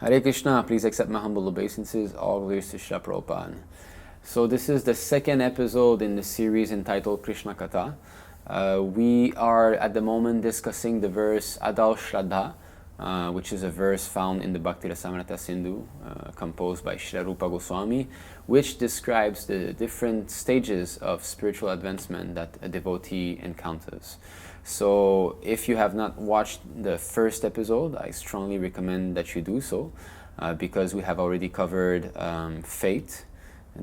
Hare Krishna, please accept my humble obeisances, all glories to Srila Prabhupada. So this is the second episode in the series entitled Kṛṣṇa-kathā. We are at the moment discussing the verse Adal Shraddha, which is a verse found in the Bhakti Rasamrita Sindhu, composed by Srila Rupa Goswami, which describes the different stages of spiritual advancement that a devotee encounters. So if you have not watched the first episode, I strongly recommend that you do so, because we have already covered faith,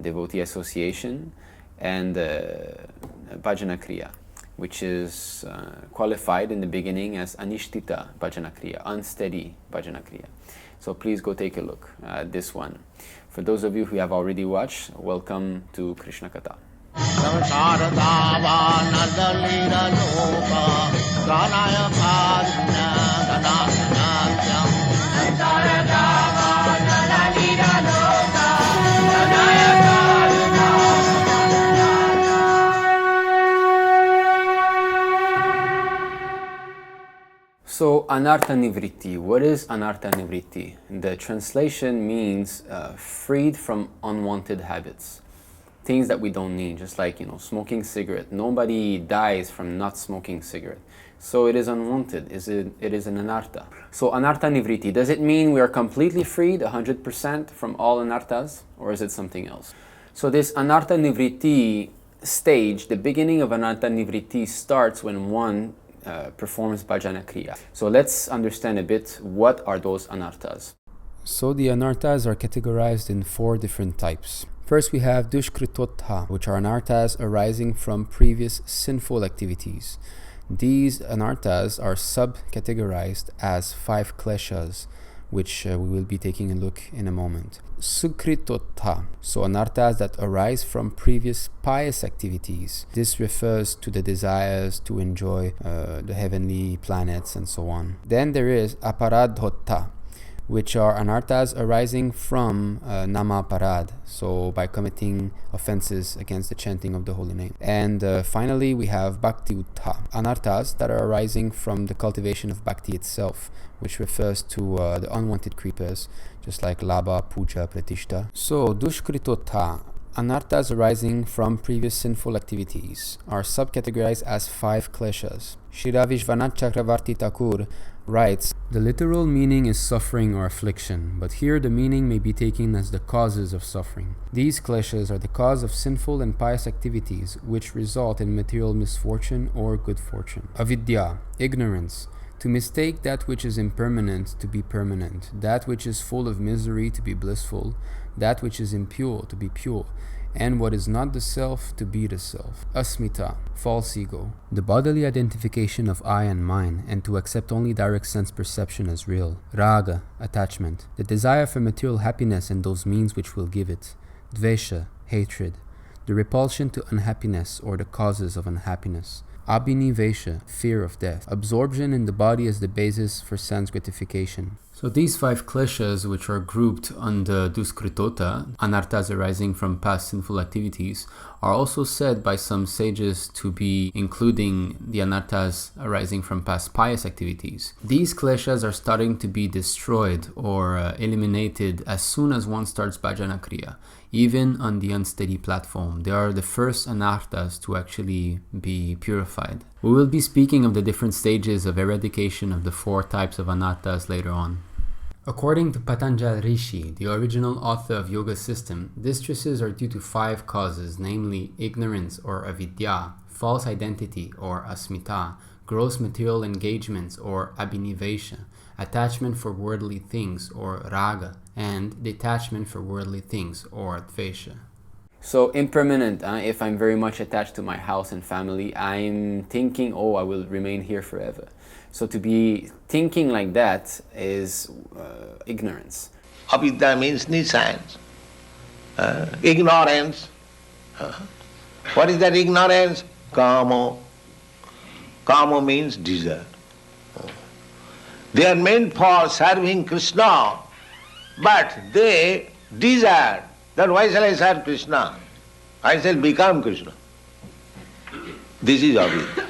devotee association, and bhajana kriya, which is qualified in the beginning as anishtita bhajana kriya, unsteady bhajana kriya. So please go take a look at this one. For those of you who have already watched, welcome to Kṛṣṇa-kathā. So, anartha-nivṛtti. What is anartha-nivṛtti? The translation means freed from unwanted habits. Things that we don't need, just like, smoking cigarette. Nobody dies from not smoking cigarette. So it is unwanted. It is an anartha. So anartha-nivṛtti, does it mean we are completely freed, 100% from all anarthas? Or is it something else? So this anartha-nivṛtti stage, the beginning of anartha-nivṛtti starts when one performs bhajana kriya. So let's understand a bit, what are those anarthas? So the anarthas are categorized in 4 different types. First we have dhurya-ka, which are anarthas arising from previous sinful activities. These anarthas are sub-categorized as 5 kleshas, which we will be taking a look in a moment. Sukritotha, so anarthas that arise from previous pious activities. This refers to the desires to enjoy the heavenly planets and so on. Then there is aparadhota, which are anarthas arising from namaparad, so by committing offenses against the chanting of the holy name. And finally we have bhakti-uttha, anarthas that are arising from the cultivation of bhakti itself, which refers to the unwanted creepers, just like labha, puja, pratishta. So dushkritotha, anarthas arising from previous sinful activities, are subcategorized as 5 kleshas. Srila Vishwanath Cakravarti Thakur writes, the literal meaning is suffering or affliction, but here the meaning may be taken as the causes of suffering. These kleshas are the cause of sinful and pious activities which result in material misfortune or good fortune. Avidya, ignorance, to mistake that which is impermanent to be permanent, that which is full of misery to be blissful, that which is impure to be pure, and what is not the self to be the self. Asmita, false ego, the bodily identification of I and mine, and to accept only direct sense perception as real. Raga, attachment, the desire for material happiness and those means which will give it. Dvesha, hatred, the repulsion to unhappiness or the causes of unhappiness. Abhinivesha, fear of death, absorption in the body as the basis for sense gratification. So these 5 kleshas, which are grouped under duskritota, anarthas arising from past sinful activities, are also said by some sages to be including the anarthas arising from past pious activities. These kleshas are starting to be destroyed or eliminated as soon as one starts bhajana kriya. Even on the unsteady platform, they are the first anarthas to actually be purified. We will be speaking of the different stages of eradication of the 4 types of anarthas later on. According to Patanjali Rishi, the original author of Yoga system, distresses are due to 5 causes, namely ignorance or avidya, false identity or asmita, gross material engagements or abhinivesha, attachment for worldly things or raga, and detachment for worldly things or dvesha. So impermanent, if I'm very much attached to my house and family, I'm thinking, I will remain here forever. So to be thinking like that is ignorance. Avidya means nescience, ignorance. What is that ignorance? Kama. Kama means desire. They are meant for serving Krishna, but they desire that why shall I serve Krishna? I shall become Krishna. This is avidya.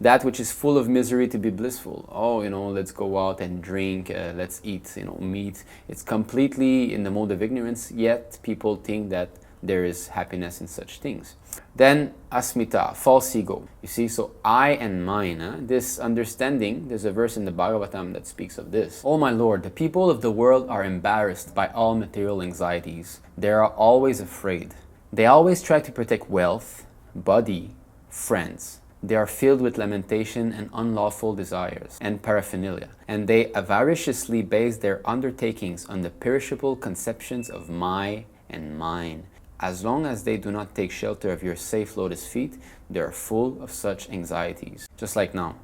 that which is full of misery to be blissful. Oh, let's go out and drink, let's eat, meat. It's completely in the mode of ignorance, yet people think that there is happiness in such things. Then asmita, false ego. You see, so I and mine, this understanding, there's a verse in the Bhagavatam that speaks of this. Oh my Lord, the people of the world are embarrassed by all material anxieties. They are always afraid. They always try to protect wealth, body, friends. They are filled with lamentation and unlawful desires and paraphernalia, and they avariciously base their undertakings on the perishable conceptions of my and mine. As long as they do not take shelter of your safe lotus feet, they are full of such anxieties. Just like now,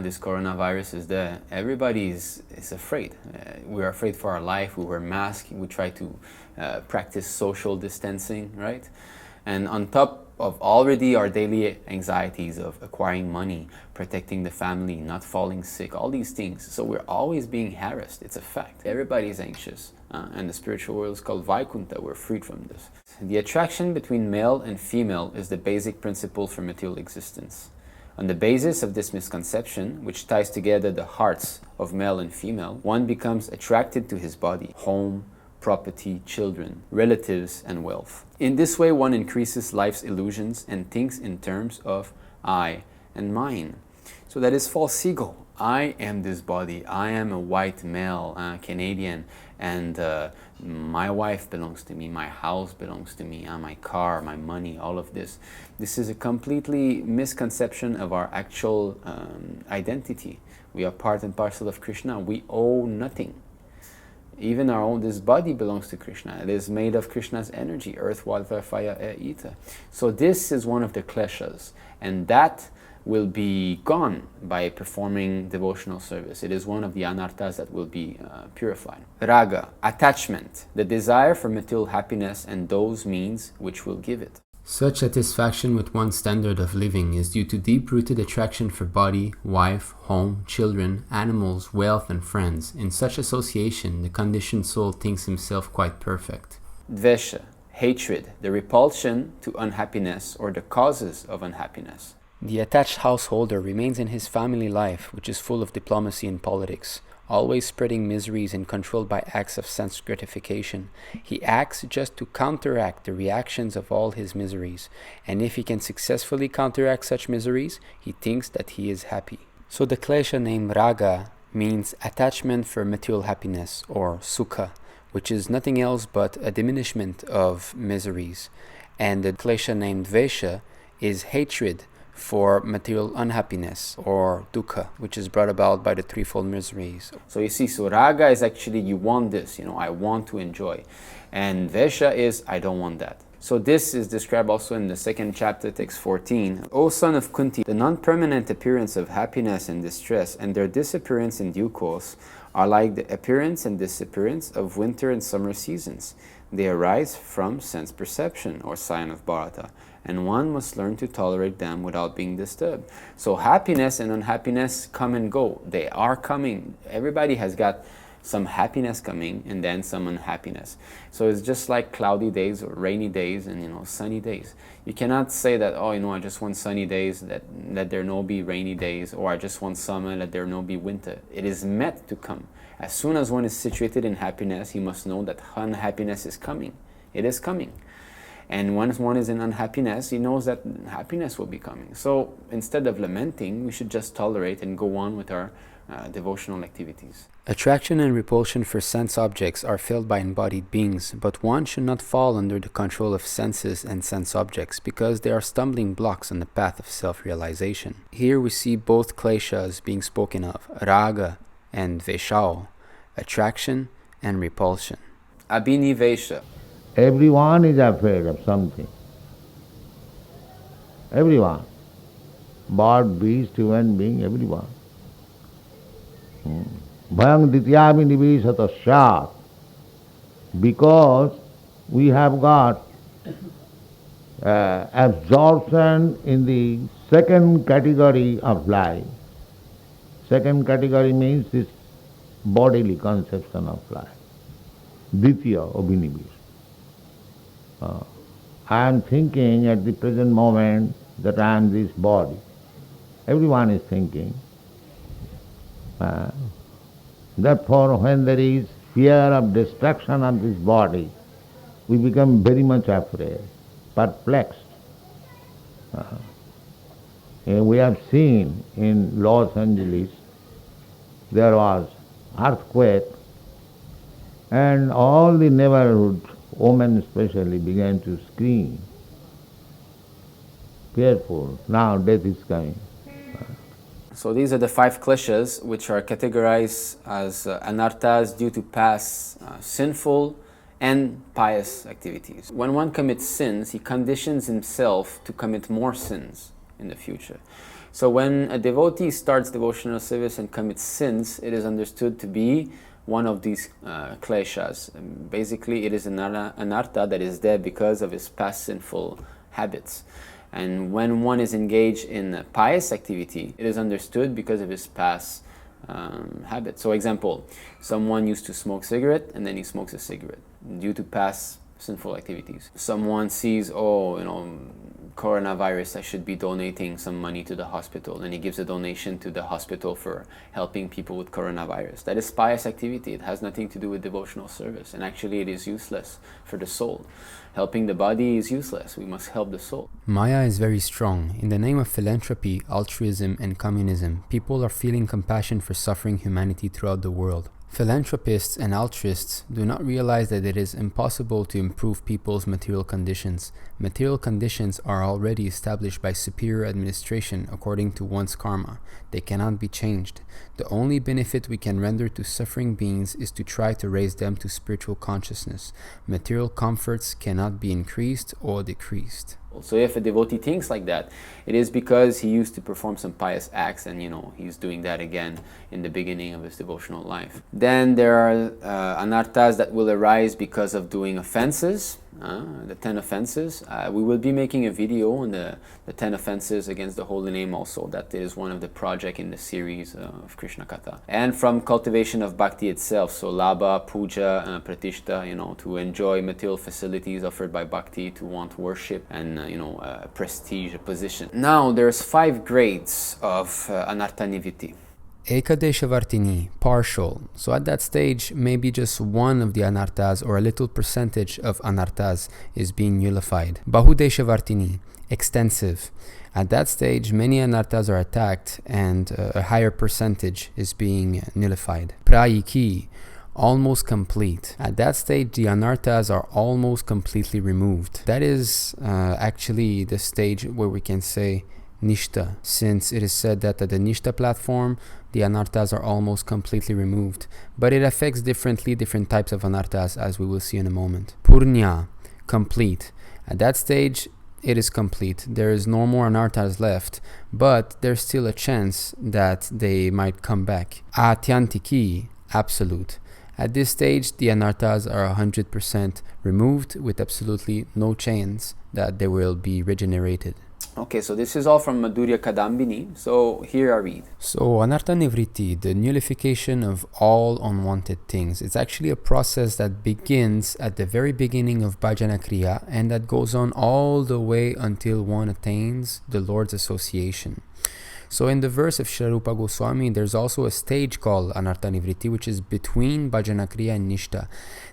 this coronavirus is there. Everybody is afraid. We are afraid for our life. We wear masks. We try to practice social distancing, right? And on top of already our daily anxieties of acquiring money, protecting the family, not falling sick, all these things. So we're always being harassed. It's a fact. Everybody is anxious. And the spiritual world is called Vaikuntha. We're freed from this. The attraction between male and female is the basic principle for material existence. On the basis of this misconception, which ties together the hearts of male and female, one becomes attracted to his body, home, property, children, relatives, and wealth. In this way, one increases life's illusions and thinks in terms of I and mine. So that is false ego. I am this body. I am a white male, Canadian, and my wife belongs to me, my house belongs to me, my car, my money, all of this. This is a completely misconception of our actual identity. We are part and parcel of Krishna. We owe nothing. Even our own, this body belongs to Krishna. It is made of Krishna's energy, earth, water, fire, air, ether. So this is one of the kleshas, and that will be gone by performing devotional service. It is one of the anarthas that will be purified. Raga, attachment, the desire for material happiness and those means which will give it. Such satisfaction with one's standard of living is due to deep-rooted attraction for body, wife, home, children, animals, wealth, and friends. In such association, the conditioned soul thinks himself quite perfect. Dvesha, hatred, the repulsion to unhappiness or the causes of unhappiness. The attached householder remains in his family life, which is full of diplomacy and politics, always spreading miseries and controlled by acts of sense gratification. He acts just to counteract the reactions of all his miseries, and if he can successfully counteract such miseries, he thinks that he is happy. So the klesha named raga means attachment for material happiness, or sukha, which is nothing else but a diminishment of miseries. And the klesha named dvesha is hatred for material unhappiness, or dukkha, which is brought about by the threefold miseries. So you see, so raga is actually you want this, I want to enjoy. And dvesha is I don't want that. So this is described also in the second chapter, text 14. O son of Kunti, the non-permanent appearance of happiness and distress and their disappearance in due course are like the appearance and disappearance of winter and summer seasons. They arise from sense perception, or sign of Bharata, and one must learn to tolerate them without being disturbed. So happiness and unhappiness come and go. They are coming. Everybody has got some happiness coming and then some unhappiness. So it's just like cloudy days or rainy days and sunny days. You cannot say that, I just want sunny days, let there no be rainy days, or I just want summer, let there no be winter. It is meant to come. As soon as one is situated in happiness, he must know that unhappiness is coming. It is coming. And once one is in unhappiness, he knows that happiness will be coming. So instead of lamenting, we should just tolerate and go on with our devotional activities. Attraction and repulsion for sense objects are felt by embodied beings, but one should not fall under the control of senses and sense objects because they are stumbling blocks on the path of self-realization. Here we see both kleshas being spoken of, raga and dvesha, attraction and repulsion. Abhinivesha. Everyone is afraid of something. Everyone. Bird, beast, human being, everyone. Bhayang dityabhinivesata syat. Because we have got absorption in the second category of life. Second category means this bodily conception of life. Ditya abhinivesha. I am thinking at the present moment that I am this body. Everyone is thinking. Therefore, when there is fear of destruction of this body, we become very much afraid, perplexed. We have seen in Los Angeles, there was earthquake, and all the neighborhood, women especially, began to scream. Fearful, now death is coming. So these are the 5 kleshas, which are categorized as anarthas due to past sinful and pious activities. When one commits sins, he conditions himself to commit more sins in the future. So when a devotee starts devotional service and commits sins, it is understood to be one of these kleshas. Basically, it is an anartha that is there because of his past sinful habits. And when one is engaged in a pious activity, it is understood because of his past habits. So example, someone used to smoke cigarette and then he smokes a cigarette due to past sinful activities. Someone sees, coronavirus, I should be donating some money to the hospital, and he gives a donation to the hospital for helping people with coronavirus. That is pious activity. It has nothing to do with devotional service, and actually it is useless for the soul. Helping the body is useless. We must help the soul. Maya is very strong. In the name of philanthropy, altruism, and communism, people are feeling compassion for suffering humanity throughout the world. Philanthropists and altruists do not realize that it is impossible to improve people's material conditions. Material conditions are already established by superior administration according to one's karma. They cannot be changed. The only benefit we can render to suffering beings is to try to raise them to spiritual consciousness. Material comforts cannot be increased or decreased. So if a devotee thinks like that, it is because he used to perform some pious acts and he's doing that again in the beginning of his devotional life. Then there are anarthas that will arise because of doing offenses, the 10 offenses. We will be making a video on the 10 offenses against the holy name also. That is one of the projects in the series of Kṛṣṇa-kathā. And from cultivation of bhakti itself, so labha, puja, pratishta, to enjoy material facilities offered by bhakti, to want worship and prestige, a position. Now there's 5 grades of anartha-nivṛtti. Ekadeshavartini, partial. So at that stage, maybe just one of the anarthas or a little percentage of anarthas is being nullified. Bahudeshavartini, extensive. At that stage, many anarthas are attacked and a higher percentage is being nullified. Prayiki, almost complete. At that stage, the anarthas are almost completely removed. That is actually the stage where we can say Nishta, since it is said that at the Nishta platform, the anarthas are almost completely removed. But it affects differently different types of anarthas, as we will see in a moment. Purnya, complete. At that stage, it is complete. There is no more anarthas left, but there's still a chance that they might come back. Atyantiki, absolute. At this stage, the anarthas are 100% removed with absolutely no chance that they will be regenerated. Okay, so this is all from dhurya-ka dambini. So here I read. So anartha-nivṛtti, the nullification of all unwanted things, it's actually a process that begins at the very beginning of bhajana kriya and that goes on all the way until one attains the Lord's association. So in the verse of Srila Rupa Goswami, there's also a stage called anartha-nivṛtti, which is between bhajana kriya and Nishta.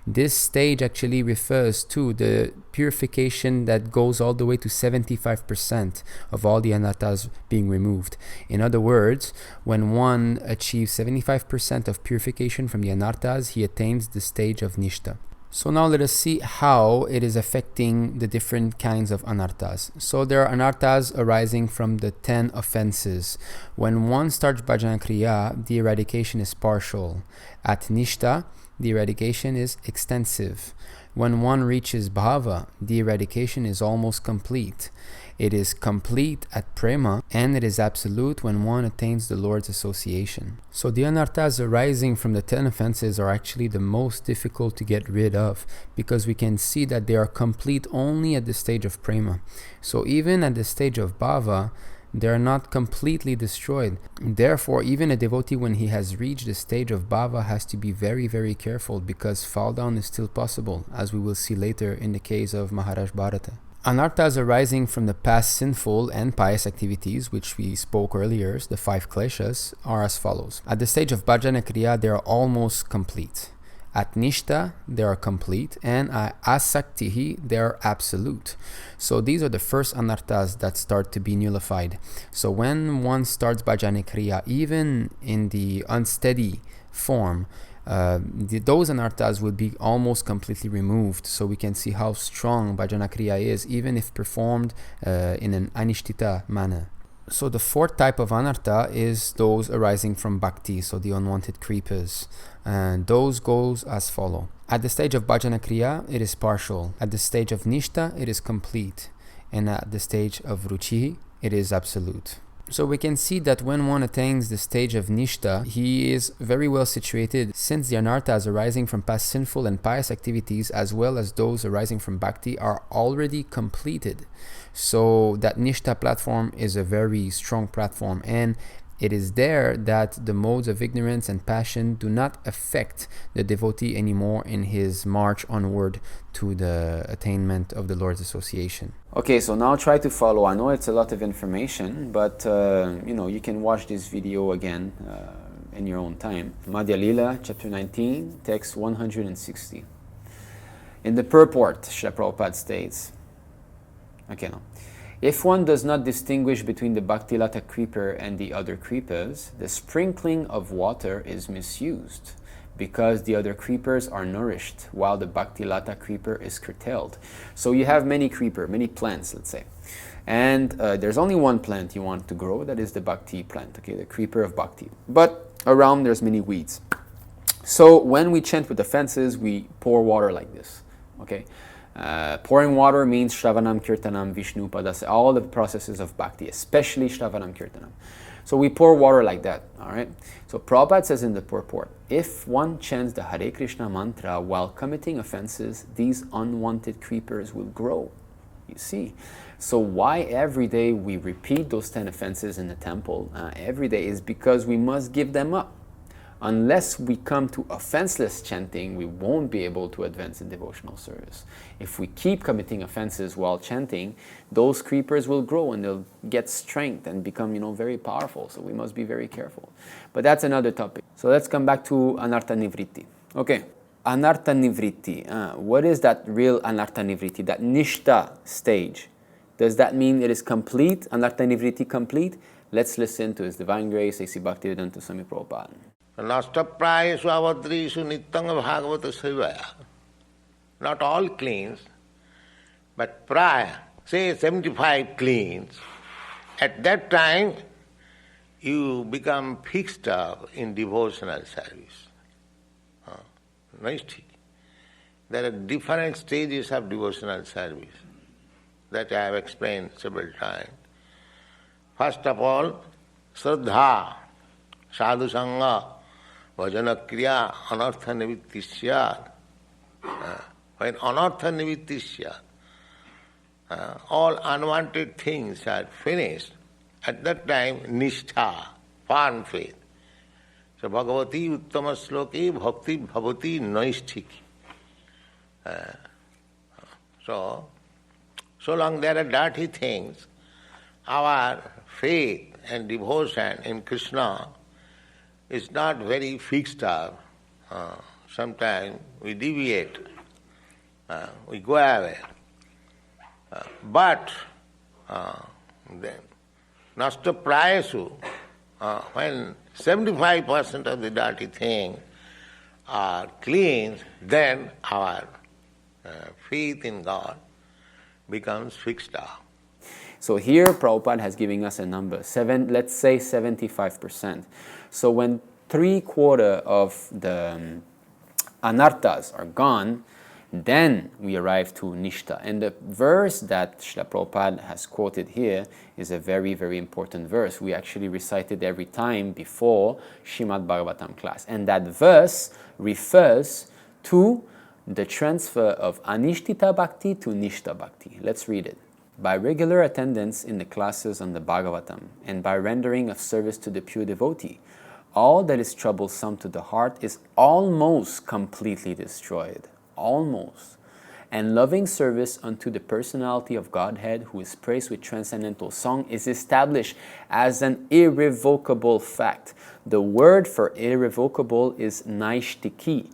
This stage actually refers to the purification that goes all the way to 75% of all the anarthas being removed. In other words, when one achieves 75% of purification from the anarthas, he attains the stage of Nishta. So now let us see how it is affecting the different kinds of anarthas. So there are anarthas arising from the 10 offenses. When one starts bhajana kriya, the eradication is partial. At Nishta, the eradication is extensive. When one reaches bhava, the eradication is almost complete. It is complete at prema, and it is absolute when one attains the Lord's association. So the anarthas arising from the 10 offenses are actually the most difficult to get rid of, because we can see that they are complete only at the stage of prema. So even at the stage of bhava, they are not completely destroyed. Therefore, even a devotee, when he has reached the stage of bhava, has to be very, very careful, because fall down is still possible, as we will see later in the case of Maharaj Bharata. Anarthas arising from the past sinful and pious activities, which we spoke earlier, the 5 kleshas, are as follows. At the stage of bhajana kriya, they are almost complete. At Nishta, they are complete, and at asaktihi, they are absolute. So these are the first anarthas that start to be nullified. So when one starts bhajana kriya, even in the unsteady form, those anarthas will be almost completely removed. So we can see how strong bhajana kriya is, even if performed in an anishtita manner. So the 4th type of anartha is those arising from bhakti, so the unwanted creepers. And those goes as follow. At the stage of bhajana kriya, it is partial. At the stage of nishta, it is complete. And at the stage of ruchi, it is absolute. So we can see that when one attains the stage of Nishta, he is very well situated, since the anarthas arising from past sinful and pious activities, as well as those arising from bhakti, are already completed. So that Nishta platform is a very strong platform, and it is there that the modes of ignorance and passion do not affect the devotee anymore in his march onward to the attainment of the Lord's association. Okay, so now try to follow. I know it's a lot of information, but you can watch this video again in your own time. Madhya Lila, chapter 19, text 160. In the purport, Srila Prabhupada states, if one does not distinguish between the Bhakti-lata creeper and the other creepers, the sprinkling of water is misused, because the other creepers are nourished, while the Bhakti-lata creeper is curtailed. So you have many plants, let's say. And there's only one plant you want to grow, that is the Bhakti plant, the creeper of Bhakti. But around there's many weeds. So when we chant with the fences, we pour water like this, pouring water means Shravanam, Kirtanam, Vishnu, Padasa, all the processes of Bhakti, especially Shravanam, Kirtanam. So we pour water like that, alright? So Prabhupada says in the purport, if one chants the Hare Krishna mantra while committing offenses, these unwanted creepers will grow, you see. So why every day we repeat those 10 offenses in the temple every day is because we must give them up. Unless we come to offenseless chanting, we won't be able to advance in devotional service. If we keep committing offenses while chanting, those creepers will grow and they'll get strength and become, very powerful. So we must be very careful. But that's another topic. So let's come back to anartha-nivṛtti. Okay, anartha-nivṛtti. What is that real anartha-nivṛtti, that Nishta stage? Does that mean it is complete, anartha-nivṛtti complete? Let's listen to His Divine Grace, A.C. Bhaktivedanta Swami Prabhupada. Nashtaprayesu avadrisu nittanga bhagavata sevaya. Not all cleans, but prior, say 75 cleans. At that time, you become fixed up in devotional service. Nishta. There are different stages of devotional service that I have explained several times. First of all, Shraddha, Sadhu Sangha, Vajana Kriya, anartha-nivṛtti syāt. When anartha-nivṛtti syāt, all unwanted things are finished, at that time Nishta, firm faith. So Bhagavati uttama sloke bhakti bhavati naisthiki. So long there are dirty things, our faith and devotion in Krishna is not very fixed up. Sometimes we deviate, we go away. But then, nasta prayasu, when 75% of the dirty things are clean, then our faith in God becomes fixed up. So here Prabhupada has given us a number, let's say 75%. So when 3/4 of the anarthas are gone, then we arrive to Nishta. And the verse that Srila Prabhupada has quoted here is a very, very important verse. We actually recite it every time before Srimad Bhagavatam class. And that verse refers to the transfer of anishtita bhakti to Nishta bhakti. Let's read it. By regular attendance in the classes on the Bhagavatam and by rendering of service to the pure devotee, all that is troublesome to the heart is almost completely destroyed. Almost. and loving service unto the personality of Godhead, who is praised with transcendental song, is established as an irrevocable fact. The word for irrevocable is naishtiki,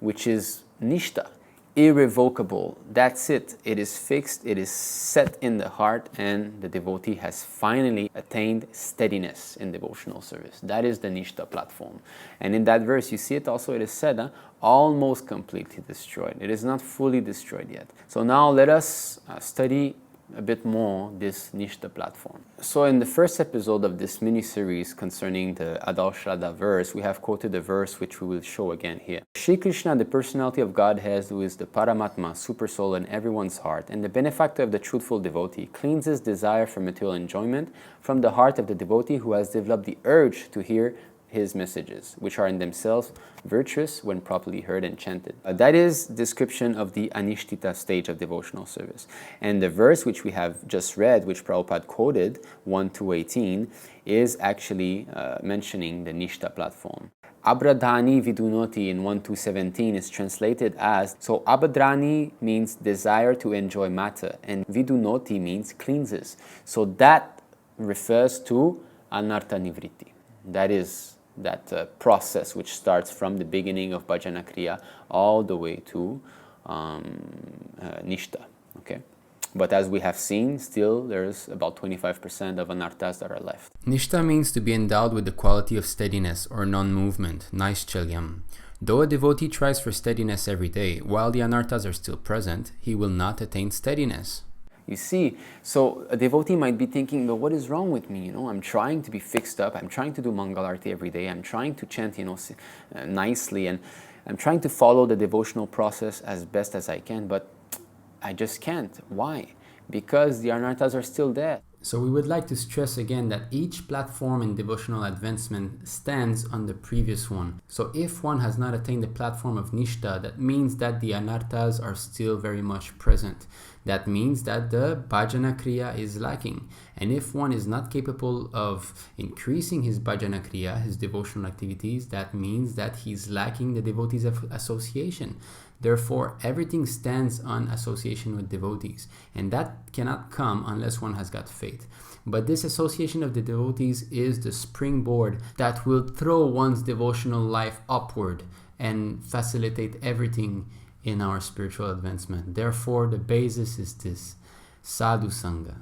which is Nishta. Irrevocable. That's it. It is fixed, it is set in the heart, and the devotee has finally attained steadiness in devotional service. That is the Nishta platform. And in that verse, you see it also, it is said, almost completely destroyed. It is not fully destroyed yet. So now let us study a bit more this Nishta platform. So in the first episode of this mini-series concerning the Adal-Shraddha verse, we have quoted a verse which we will show again here. Shri Krishna, the personality of Godhead, who is the Paramatma, super soul in everyone's heart, and the benefactor of the truthful devotee, cleanses desire for material enjoyment from the heart of the devotee who has developed the urge to hear his messages, which are in themselves virtuous when properly heard and chanted. That is description of the anishtita stage of devotional service. And the verse which we have just read, which Prabhupada quoted, 1-18, is actually mentioning the Nishta platform. Abradhani vidunoti in 1-17 is translated as, so Abhadrani means desire to enjoy matter, and vidunoti means cleanses. So that refers to anartha-nivṛtti. That is that process which starts from the beginning of bhajana kriya all the way to Nishta. Okay? But as we have seen, still there's about 25% of anarthas that are left. Nishta means to be endowed with the quality of steadiness or non-movement, naischalyam. Though a devotee tries for steadiness every day, while the anarthas are still present, he will not attain steadiness. You see, so a devotee might be thinking, well, what is wrong with me? I'm trying to be fixed up. I'm trying to do Mangalarti every day. I'm trying to chant, nicely, and I'm trying to follow the devotional process as best as I can, but I just can't. Why? Because the anarthas are still there. So we would like to stress again that each platform in devotional advancement stands on the previous one. So if one has not attained the platform of Nishta, that means that the anarthas are still very much present. That means that the bhajana kriya is lacking. And if one is not capable of increasing his bhajana kriya, his devotional activities, that means that he's lacking the devotees of association. Therefore, everything stands on association with devotees, and that cannot come unless one has got faith. But this association of the devotees is the springboard that will throw one's devotional life upward and facilitate everything in our spiritual advancement. Therefore, the basis is this, sadhu sangha.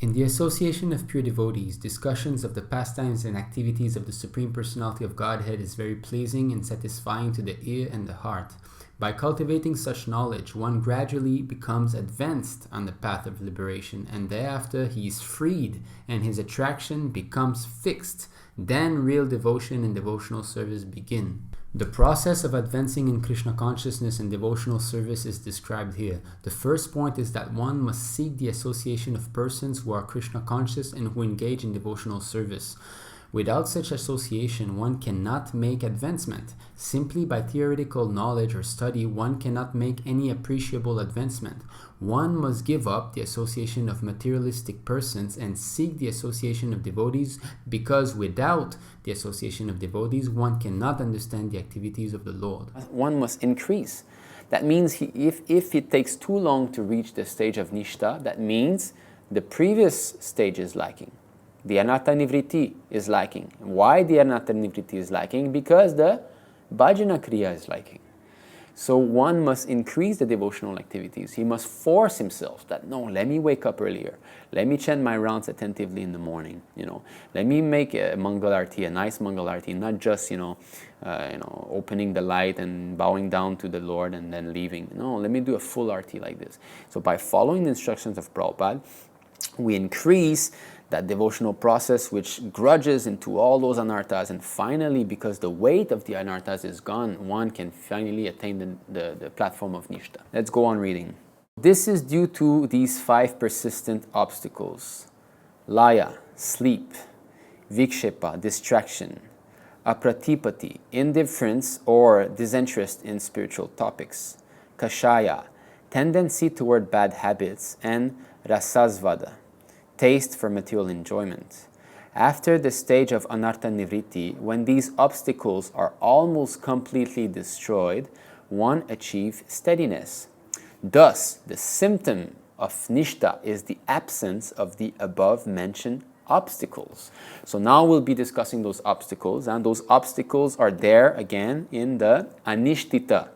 In the association of pure devotees, discussions of the pastimes and activities of the Supreme Personality of Godhead is very pleasing and satisfying to the ear and the heart. By cultivating such knowledge, one gradually becomes advanced on the path of liberation, and thereafter he is freed and his attraction becomes fixed. Then real devotion and devotional service begin. The process of advancing in Krishna consciousness and devotional service is described here. The first point is that one must seek the association of persons who are Krishna conscious and who engage in devotional service. Without such association, one cannot make advancement. Simply by theoretical knowledge or study, one cannot make any appreciable advancement. One must give up the association of materialistic persons and seek the association of devotees, because without the association of devotees, one cannot understand the activities of the Lord. One must increase. That means if it takes too long to reach the stage of Nishta, that means the previous stage is lacking. The anartha-nivṛtti is lacking. Why the anartha-nivṛtti is lacking? Because the bhajana kriya is lacking. So one must increase the devotional activities. He must force himself that, no, let me wake up earlier. Let me chant my rounds attentively in the morning. Let me make a mangalarti, a nice mangalarti, not just opening the light and bowing down to the Lord and then leaving. No, let me do a full arti like this. So by following the instructions of Prabhupada, we increase that devotional process which grudges into all those anarthas, and finally, because the weight of the anarthas is gone, one can finally attain the platform of Nishta. Let's go on reading. This is due to these 5 persistent obstacles: laya, sleep; vikshepa, distraction; apratipati, indifference or disinterest in spiritual topics; kashaya, tendency toward bad habits; and rasasvada, taste for material enjoyment. After the stage of anartha-nivṛtti, when these obstacles are almost completely destroyed, one achieves steadiness. Thus, the symptom of Nishta is the absence of the above mentioned obstacles. So now we'll be discussing those obstacles, and those obstacles are there again in the anishtita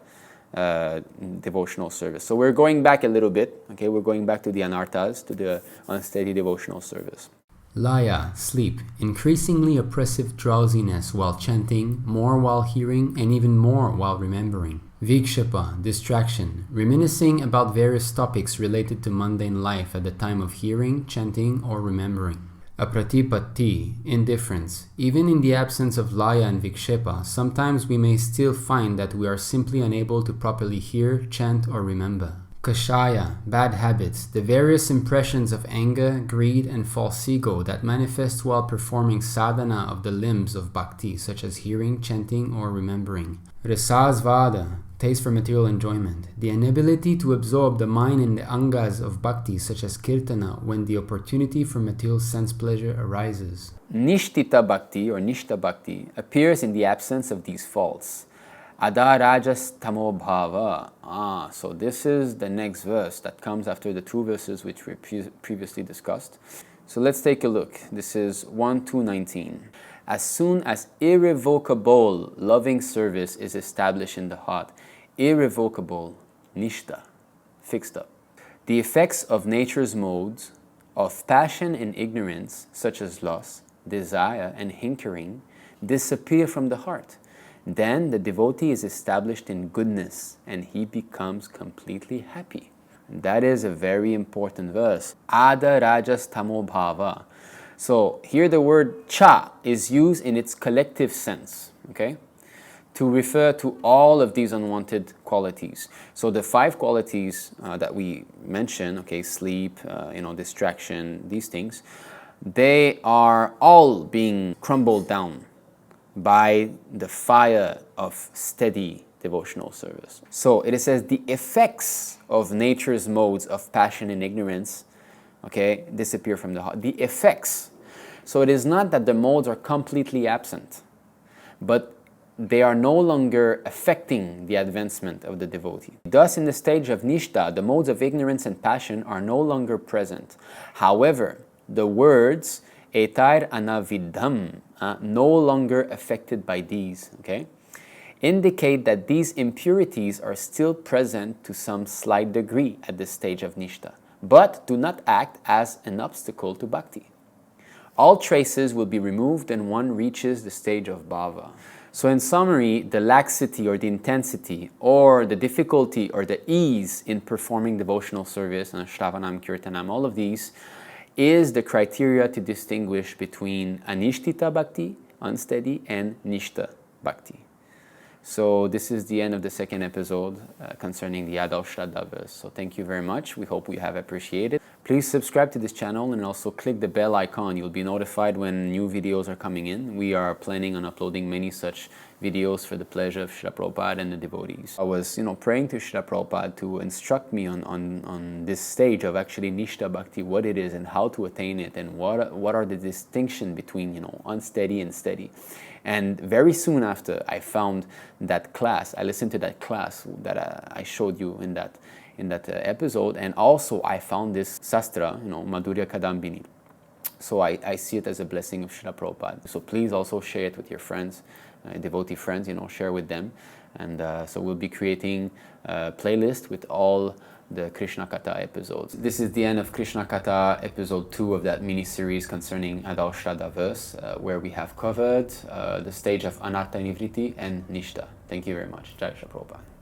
devotional service. So we're going back a little bit, okay? We're going back to the anarthas, to the unsteady devotional service. Laya, sleep, increasingly oppressive drowsiness while chanting, more while hearing, and even more while remembering. Vikshepa, distraction, reminiscing about various topics related to mundane life at the time of hearing, chanting, or remembering. Apratipatti, indifference. Even in the absence of laya and vikshepa, sometimes we may still find that we are simply unable to properly hear, chant, or remember. Kashaya, bad habits, the various impressions of anger, greed, and false ego that manifest while performing sadhana of the limbs of bhakti, such as hearing, chanting, or remembering. Rasasvada, taste for material enjoyment, the inability to absorb the mind in the angas of bhakti, such as kirtana, when the opportunity for material sense pleasure arises. Nishtita bhakti or Nishta bhakti appears in the absence of these faults. Adarajas tamo bhava. So this is the next verse that comes after the two verses which we previously discussed. So let's take a look. This is 1:2:19. As soon as irrevocable loving service is established in the heart, irrevocable Nishta, fixed up, the effects of nature's modes of passion and ignorance, such as lust, desire, and hankering, disappear from the heart. Then the devotee is established in goodness and he becomes completely happy. And that is a very important verse. Ada rajas tamo bhava. So here the word cha is used in its collective sense, okay, to refer to all of these unwanted qualities. So the 5 qualities that we mentioned, okay, sleep, distraction, these things, they are all being crumbled down by the fire of steady devotional service. So it says the effects of nature's modes of passion and ignorance, okay, disappear from the heart. The effects. So it is not that the modes are completely absent, but they are no longer affecting the advancement of the devotee. Thus, in the stage of Nishta, the modes of ignorance and passion are no longer present. However, the words etar anavidham, no longer affected by these, okay, indicate that these impurities are still present to some slight degree at this stage of Nishta, but do not act as an obstacle to bhakti. All traces will be removed and one reaches the stage of bhava. So in summary, the laxity or the intensity or the difficulty or the ease in performing devotional service and shravanam, kirtanam, all of these is the criteria to distinguish between anishtita bhakti, unsteady, and nishta bhakti. So this is the end of the second episode concerning the Adal Shraddha verse. So thank you very much. We hope you have appreciated. Please subscribe to this channel and also click the bell icon. You'll be notified when new videos are coming in. We are planning on uploading many such videos for the pleasure of Srila Prabhupada and the devotees. I was, praying to Srila Prabhupada to instruct me on this stage of actually Nishta Bhakti, what it is and how to attain it, and what are the distinction between, unsteady and steady. And very soon after, I found that class. I listened to that class that I showed you in that episode, and also I found this sastra, dhurya-ka dambini. So I see it as a blessing of Srila Prabhupada. So please also share it with your friends, devotee friends, share with them. And so we'll be creating a playlist with all the Kṛṣṇa-kathā episodes. This is the end of Kṛṣṇa-kathā episode 2 of that mini-series concerning Adal Shraddha verse, where we have covered the stage of anartha-nivṛtti and Nishta. Thank you very much. Jai Srila Prabhupada.